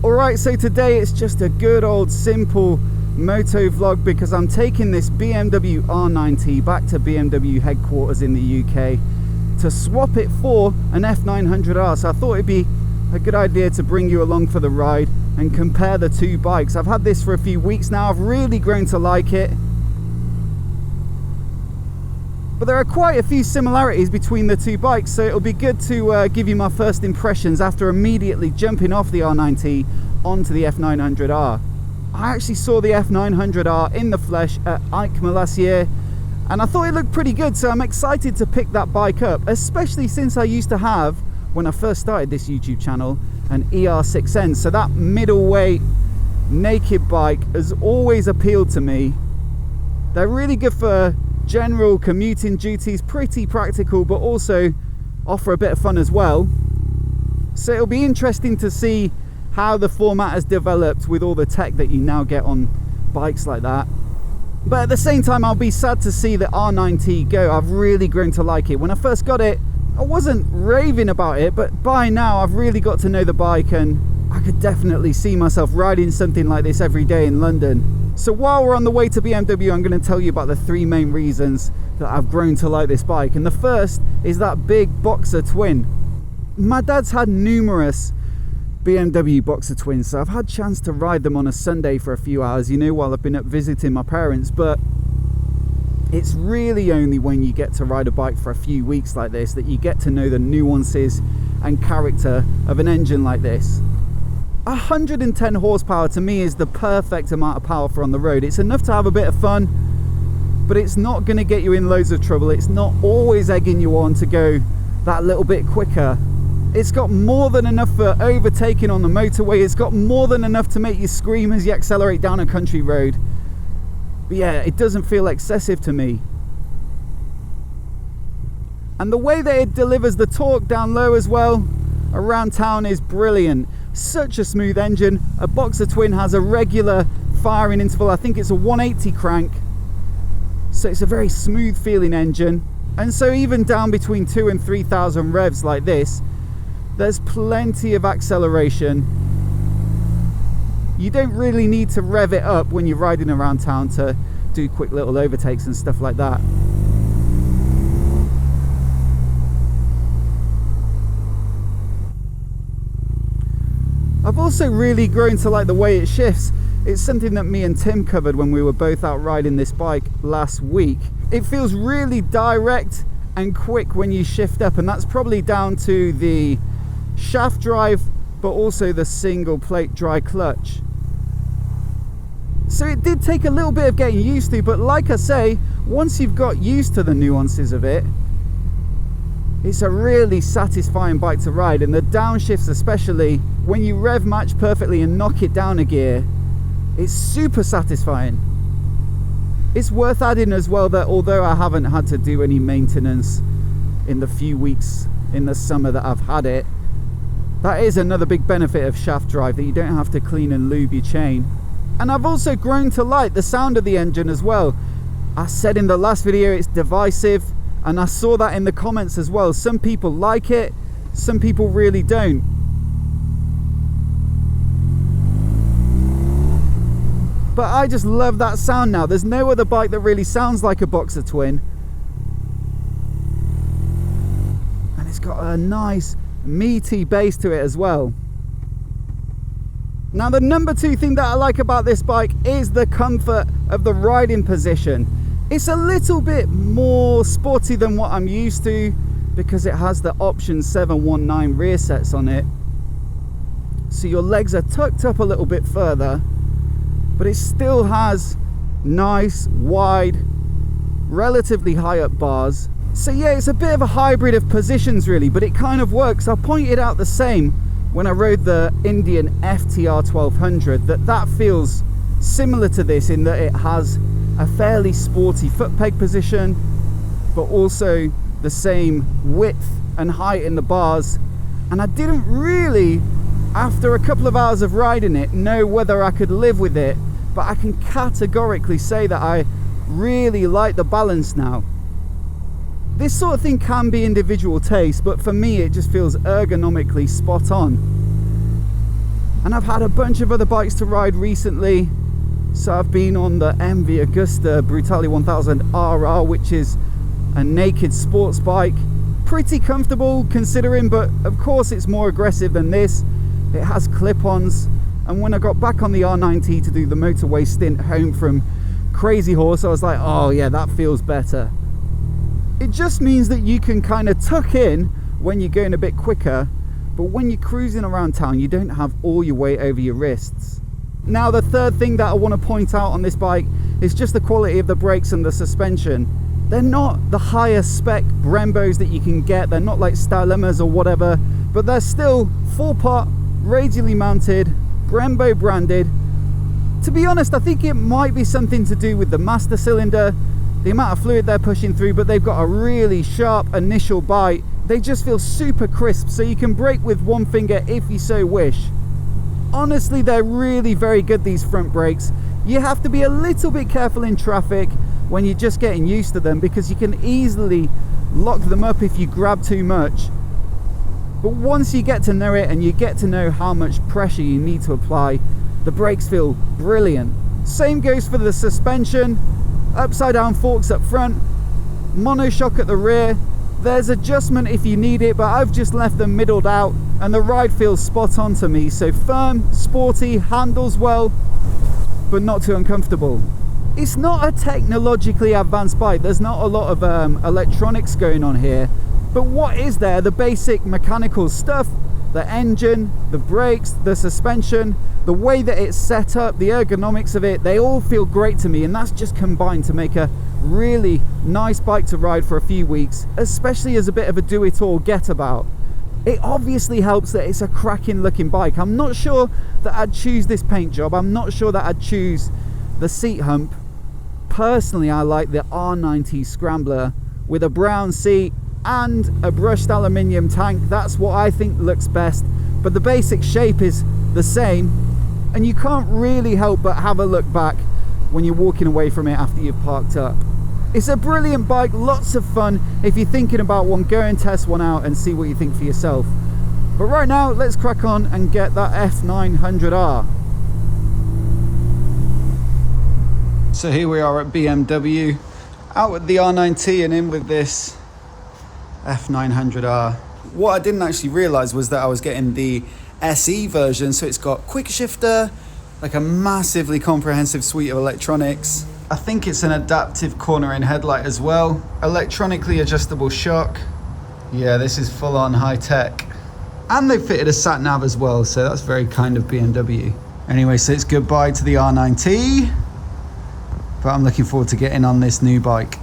Alright, so today it's just a good old simple moto vlog because I'm taking this BMW R9T back to BMW headquarters in the UK to swap it for an F900R. So I thought it'd be a good idea to bring you along for the ride and compare the two bikes. I've had this for a few weeks now. I've really grown to like it. But there are quite a few similarities between the two bikes, so it'll be good to give you my first impressions after immediately jumping off the R9T onto the F900R. I actually saw the F900R in the flesh at EICMA last year, and I thought it looked pretty good, so I'm excited to pick that bike up, especially since I used to have, when I first started this YouTube channel, an ER6N. So that middleweight naked bike has always appealed to me. They're really good for general commuting duties, pretty practical, but also offer a bit of fun as well. So it'll be interesting to see how the format has developed with all the tech that you now get on bikes like that. But at the same time, I'll be sad to see the R9T go. I've really grown to like it. When I first got it, I wasn't raving about it, but by now I've really got to know the bike, and I could definitely see myself riding something like this every day in London. So while we're on the way to BMW, I'm going to tell you about the three main reasons that I've grown to like this bike. And the first is that big Boxer twin. My dad's had numerous BMW Boxer twins, so I've had a chance to ride them on a Sunday for a few hours, you know, while I've been up visiting my parents. But it's really only when you get to ride a bike for a few weeks like this that you get to know the nuances and character of an engine like this. 110 horsepower to me is the perfect amount of power for on the road. It's enough to have a bit of fun, but it's not going to get you in loads of trouble. It's not always egging you on to go that little bit quicker. It's got more than enough for overtaking on the motorway. It's got more than enough to make you scream as you accelerate down a country road. But yeah, it doesn't feel excessive to me. And the way that it delivers the torque down low as well around town is brilliant. Such a smooth engine. A Boxer twin has a regular firing interval. I think it's a 180 crank, so it's a very smooth feeling engine. And so even down between 2,000 and 3,000 revs like this, there's plenty of acceleration. You don't really need to rev it up when you're riding around town to do quick little overtakes and stuff like that. I've also really grown to like the way it shifts. It's something that me and Tim covered when we were both out riding this bike last week. It feels really direct and quick when you shift up, and that's probably down to the shaft drive, but also the single plate dry clutch. So it did take a little bit of getting used to, but like I say, once you've got used to the nuances of it, it's a really satisfying bike to ride. And the downshifts, especially when you rev match perfectly and knock it down a gear, it's super satisfying. It's worth adding as well that although I haven't had to do any maintenance in the few weeks in the summer that I've had it, that is another big benefit of shaft drive, that you don't have to clean and lube your chain. And I've also grown to like the sound of the engine as well. I said in the last video it's divisive, and I saw that in the comments as well. Some people like it, some people really don't. But I just love that sound now. There's no other bike that really sounds like a Boxer twin. And it's got a nice meaty bass to it as well. Now the number two thing that I like about this bike is the comfort of the riding position. It's a little bit more sporty than what I'm used to because it has the option 719 rear sets on it. So your legs are tucked up a little bit further, but it still has nice, wide, relatively high up bars. So yeah, it's a bit of a hybrid of positions really, but it kind of works. I pointed out the same when I rode the Indian FTR 1200, that feels similar to this in that it has a fairly sporty foot peg position, but also the same width and height in the bars. And I didn't really, after a couple of hours of riding it, know whether I could live with it, but I can categorically say that I really like the balance now. This sort of thing can be individual taste, but for me it just feels ergonomically spot on. And I've had a bunch of other bikes to ride recently. So I've been on the MV Agusta Brutale 1000RR, which is a naked sports bike. Pretty comfortable considering, but of course it's more aggressive than this. It has clip-ons. And when I got back on the R9T to do the motorway stint home from Crazy Horse, I was like, oh yeah, that feels better. It just means that you can kind of tuck in when you're going a bit quicker, but when you're cruising around town, you don't have all your weight over your wrists. Now, the third thing that I want to point out on this bike is just the quality of the brakes and the suspension. They're not the highest spec Brembos that you can get. They're not like Stylemas or whatever, but they're still 4-pot, radially mounted, Brembo branded. To be honest, I think it might be something to do with the master cylinder, the amount of fluid they're pushing through, but they've got a really sharp initial bite. They just feel super crisp, so you can brake with one finger if you so wish. Honestly, they're really very good, these front brakes. You have to be a little bit careful in traffic when you're just getting used to them, because you can easily lock them up if you grab too much. But once you get to know it and you get to know how much pressure you need to apply, the brakes feel brilliant. Same goes for the suspension. Upside down forks up front, monoshock at the rear. There's adjustment if you need it, but I've just left them middled out and the ride feels spot on to me. So firm, sporty, handles well, but not too uncomfortable. It's not a technologically advanced bike. There's not a lot of electronics going on here, but what is there? The basic mechanical stuff, the engine, the brakes, the suspension, the way that it's set up, the ergonomics of it, they all feel great to me, and that's just combined to make a really nice bike to ride for a few weeks, especially as a bit of a do-it-all get-about. It obviously helps that it's a cracking looking bike. I'm not sure that I'd choose this paint job. I'm not sure that I'd choose the seat hump. Personally, I like the R9T Scrambler with a brown seat and a brushed aluminium tank. That's what I think looks best, but the basic shape is the same, and you can't really help but have a look back when you're walking away from it after you've parked up. It's a brilliant bike, lots of fun. If you're thinking about one, go and test one out and see what you think for yourself. But right now, let's crack on and get that F900R. So here we are at BMW, out with the R9T and in with this F900R. What I didn't actually realise was that I was getting the SE version, so it's got quick shifter, like a massively comprehensive suite of electronics. I think it's an adaptive cornering headlight as well, electronically adjustable shock. Yeah, this is full on high tech. And they fitted a sat nav as well, so that's very kind of BMW. Anyway, so it's goodbye to the R9T, but I'm looking forward to getting on this new bike.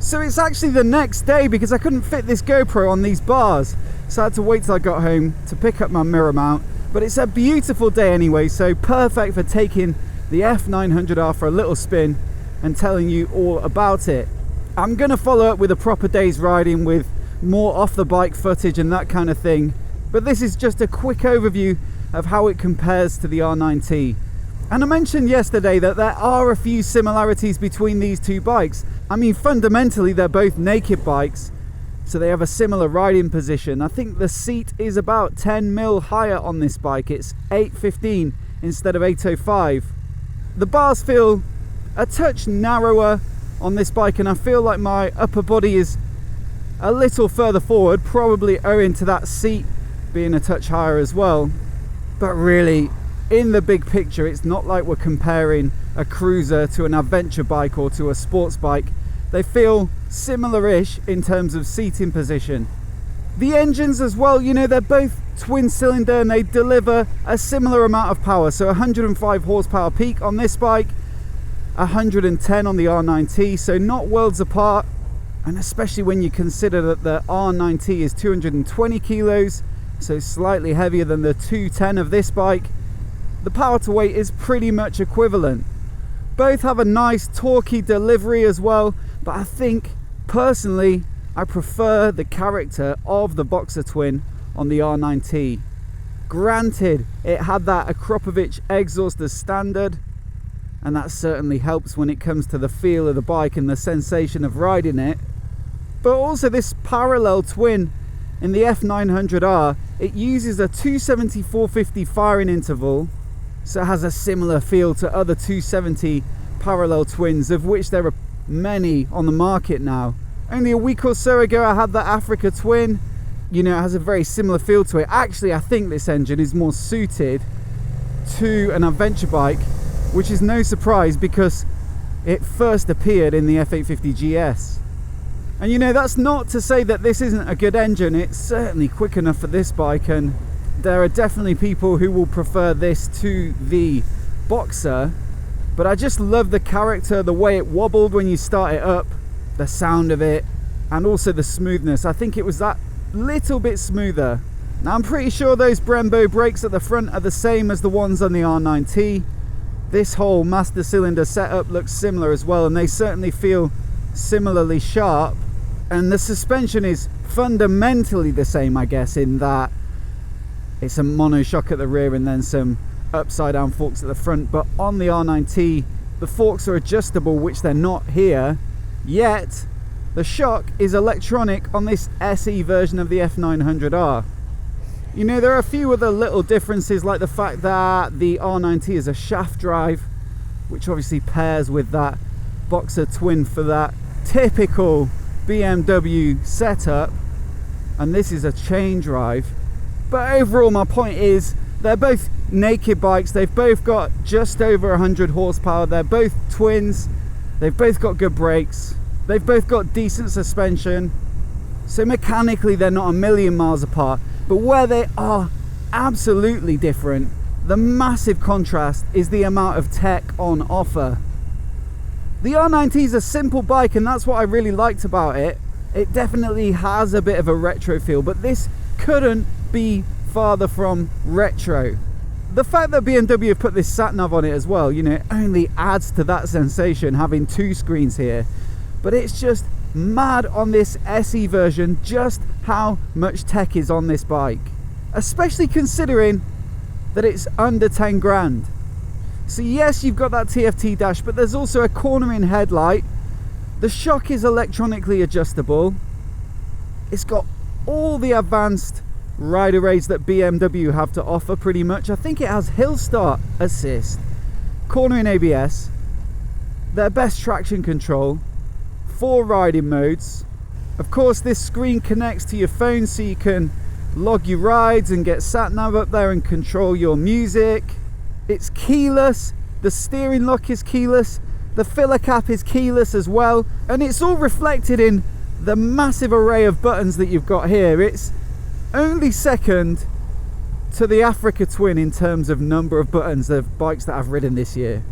So it's actually the next day because I couldn't fit this GoPro on these bars, so I had to wait till I got home to pick up my mirror mount. But it's a beautiful day anyway, so perfect for taking the F900R for a little spin and telling you all about it. I'm gonna follow up with a proper day's riding with more off the bike footage and that kind of thing, but this is just a quick overview of how it compares to the R9T. And I mentioned yesterday that there are a few similarities between these two bikes. I mean, fundamentally they're both naked bikes, so they have a similar riding position. I think the seat is about 10 mil higher on this bike. It's 815 instead of 805. The bars feel a touch narrower on this bike, and I feel like my upper body is a little further forward, probably owing to that seat being a touch higher as well. But really, in the big picture, it's not like we're comparing a cruiser to an adventure bike or to a sports bike. They feel similar-ish in terms of seating position. The engines as well, you know, they're both twin cylinder and they deliver a similar amount of power. So 105 horsepower peak on this bike, 110 on the R9T, so not worlds apart. And especially when you consider that the R9T is 220 kilos, so slightly heavier than the 210 of this bike, the power to weight is pretty much equivalent. Both have a nice torquey delivery as well, but I think personally I prefer the character of the Boxer twin on the R9T. Granted, it had that Akropovich exhaust as standard, and that certainly helps when it comes to the feel of the bike and the sensation of riding it. But also this parallel twin in the F900R, it uses a 270/450 firing interval, so it has a similar feel to other 270 parallel twins, of which there are many on the market now. Only a week or so ago I had the Africa twin. You know, it has a very similar feel to it. Actually, I think this engine is more suited to an adventure bike, which is no surprise because it first appeared in the F850 GS. And you know, that's not to say that this isn't a good engine. It's certainly quick enough for this bike, and there are definitely people who will prefer this to the Boxer. But I just love the character, the way it wobbled when you start it up, the sound of it, and also the smoothness. I think it was that little bit smoother. Now I'm pretty sure those Brembo brakes at the front are the same as the ones on the R9T. This whole master cylinder setup looks similar as well, and they certainly feel similarly sharp. And the suspension is fundamentally the same, I guess, in that it's a monoshock at the rear and then some upside down forks at the front. But on the R9T, the forks are adjustable, which they're not here, yet the shock is electronic on this SE version of the F900R. You know, there are a few other little differences, like the fact that the R9T is a shaft drive, which obviously pairs with that Boxer twin for that typical BMW setup, and this is a chain drive. But overall, my point is, they're both naked bikes. They've both got just over 100 horsepower. They're both twins. They've both got good brakes. They've both got decent suspension. So mechanically, they're not a million miles apart. But where they are absolutely different, the massive contrast is the amount of tech on offer. The R9T is a simple bike, and that's what I really liked about it. It definitely has a bit of a retro feel, but this couldn't be farther from retro. The fact that BMW have put this sat-nav on it as well, you know, it only adds to that sensation, having two screens here. But it's just mad on this SE version just how much tech is on this bike, especially considering that it's under 10 grand. So yes, you've got that TFT dash, but there's also a cornering headlight. The shock is electronically adjustable. It's got all the advanced rider aids that BMW have to offer pretty much. I think it has hill start assist, cornering ABS, their best traction control, 4 riding modes. Of course, this screen connects to your phone so you can log your rides and get sat nav up there and control your music. It's keyless, the steering lock is keyless, the filler cap is keyless as well, and it's all reflected in the massive array of buttons that you've got here. It's only second to the Africa twin in terms of number of buttons of bikes that I've ridden this year.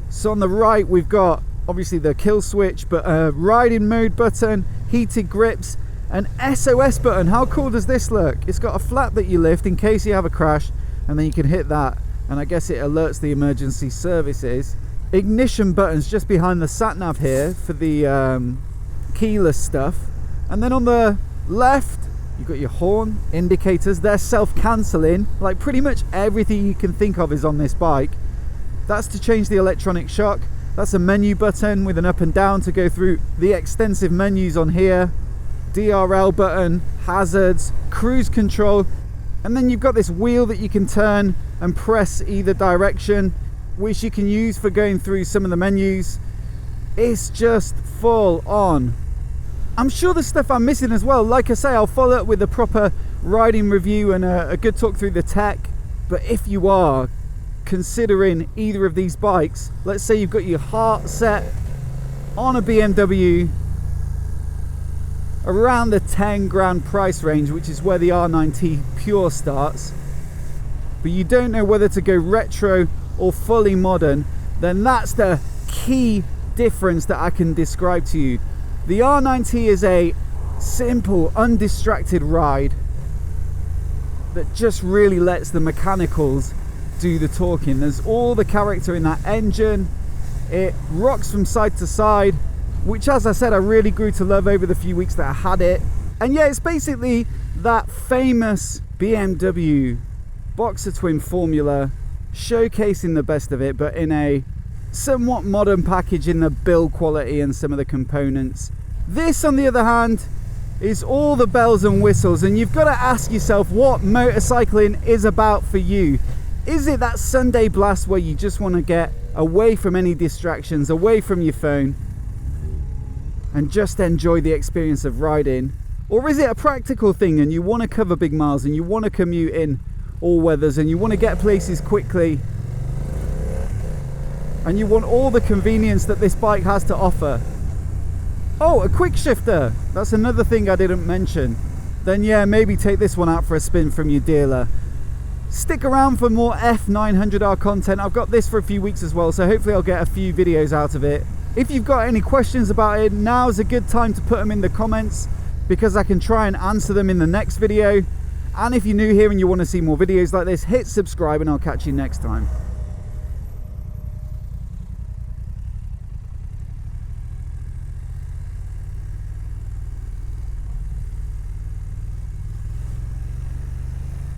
So on the right we've got obviously the kill switch, but a riding mode button, heated grips, an SOS button. How cool does this look? It's got a flap that you lift in case you have a crash, and then you can hit that, and I guess it alerts the emergency services. Ignition buttons just behind the sat nav here for the keyless stuff, and then on the left you've got your horn indicators. They're self-cancelling, like pretty much everything you can think of is on this bike. That's to change the electronic shock. That's a menu button with an up and down to go through the extensive menus on here. DRL button, hazards, cruise control, and then you've got this wheel that you can turn and press either direction, which you can use for going through some of the menus. It's just full on. I'm sure there's stuff I'm missing as well. Like I say, I'll follow up with a proper riding review and a good talk through the tech. But if you are considering either of these bikes, let's say you've got your heart set on a BMW around the 10 grand price range, which is where the R9T Pure starts, but you don't know whether to go retro or fully modern, then that's the key difference that I can describe to you. The R9T is a simple, undistracted ride that just really lets the mechanicals do the talking. There's all the character in that engine. It rocks from side to side, which, as I said, I really grew to love over the few weeks that I had it. And yeah, it's basically that famous BMW Boxer twin formula, showcasing the best of it, but in a somewhat modern package in the build quality and some of the components. This, on the other hand, is all the bells and whistles, and you've got to ask yourself what motorcycling is about for you. Is it that Sunday blast where you just want to get away from any distractions, away from your phone, and just enjoy the experience of riding? Or is it a practical thing and you want to cover big miles and you want to commute in all weathers and you want to get places quickly and you want all the convenience that this bike has to offer? Oh, a quick shifter, that's another thing I didn't mention. Then yeah, maybe take this one out for a spin from your dealer. Stick around for more F900R content. I've got this for a few weeks as well, so hopefully I'll get a few videos out of it. If you've got any questions about it, now's a good time to put them in the comments, because I can try and answer them in the next video. And if you're new here and you want to see more videos like this, hit subscribe and I'll catch you next time.